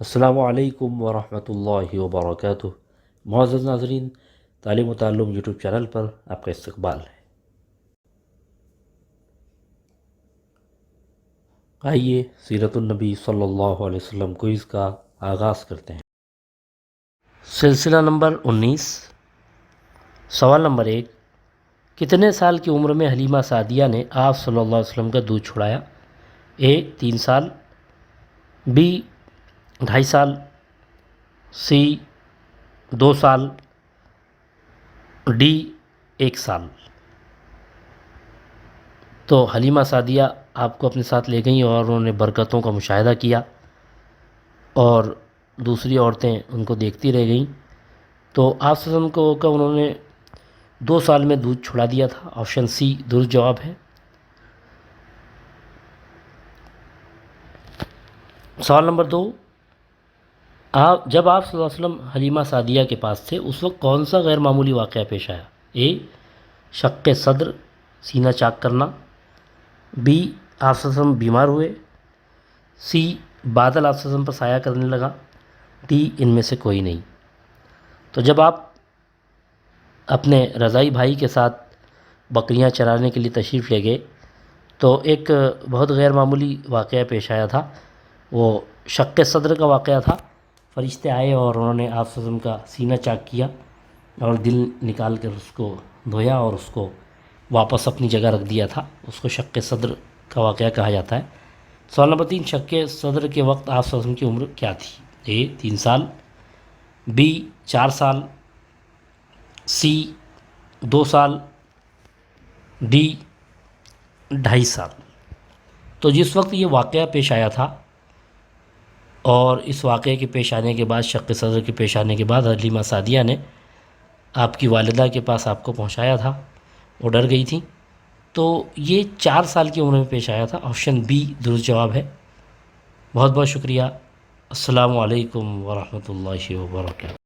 السلام علیکم ورحمۃ اللہ وبرکاتہ۔ معزز ناظرین، تعلیم و تعلم یوٹیوب چینل پر آپ کا استقبال ہے۔ آئیے سیرت النبی صلی اللہ علیہ وسلم کوئز کا آغاز کرتے ہیں۔ سلسلہ نمبر 19، سوال نمبر 1، کتنے سال کی عمر میں حلیمہ سعدیہ نے آپ صلی اللہ علیہ وسلم کا دودھ چھڑایا؟ اے 3 سال، بی 2.5 سال، سی 2 سال، ڈی 1 سال۔ تو حلیمہ سعدیہ آپ کو اپنے ساتھ لے گئیں اور انہوں نے برکتوں کا مشاہدہ کیا اور دوسری عورتیں ان کو دیکھتی رہ گئیں، تو آپ صلی اللہ علیہ وسلم کو انہوں نے 2 سال میں دودھ چھڑا دیا تھا۔ آپشن سی درست جواب ہے۔ سوال نمبر 2، جب آپ صلی اللہ علیہ وسلم حلیمہ سعدیہ کے پاس تھے اس وقت کون سا غیر معمولی واقعہ پیش آیا؟ اے شق صدر، سینہ چاک کرنا، بی آپ صلی اللہ علیہ وسلم بیمار ہوئے، سی بادل آپ صلی اللہ علیہ وسلم پر سایہ کرنے لگا، ڈی ان میں سے کوئی نہیں۔ تو جب آپ اپنے رضائی بھائی کے ساتھ بکریاں چرانے کے لیے تشریف لے گئے تو ایک بہت غیر معمولی واقعہ پیش آیا تھا، وہ شق صدر کا واقعہ تھا۔ فرشتے آئے اور انہوں نے آپ صلی اللہ علیہ وسلم کا سینہ چاک کیا اور دل نکال کر اس کو دھویا اور اس کو واپس اپنی جگہ رکھ دیا تھا۔ اس کو شق صدر کا واقعہ کہا جاتا ہے۔ سوال نمبر 3، شق صدر کے وقت آپ صلی اللہ علیہ وسلم کی عمر کیا تھی؟ اے 3 سال، بی 4 سال، سی 2 سال، ڈی 2.5 سال۔ تو جس وقت یہ واقعہ پیش آیا تھا اور اس واقعے کے پیش آنے کے بعد، شق صدر کے پیش آنے کے بعد حلیمہ سعدیہ نے آپ کی والدہ کے پاس آپ کو پہنچایا تھا، وہ ڈر گئی تھیں، تو یہ 4 سال کی عمر میں پیش آیا تھا۔ آپشن بی درست جواب ہے۔ بہت بہت شکریہ۔ السلام علیکم ورحمۃ اللہ وبرکاتہ۔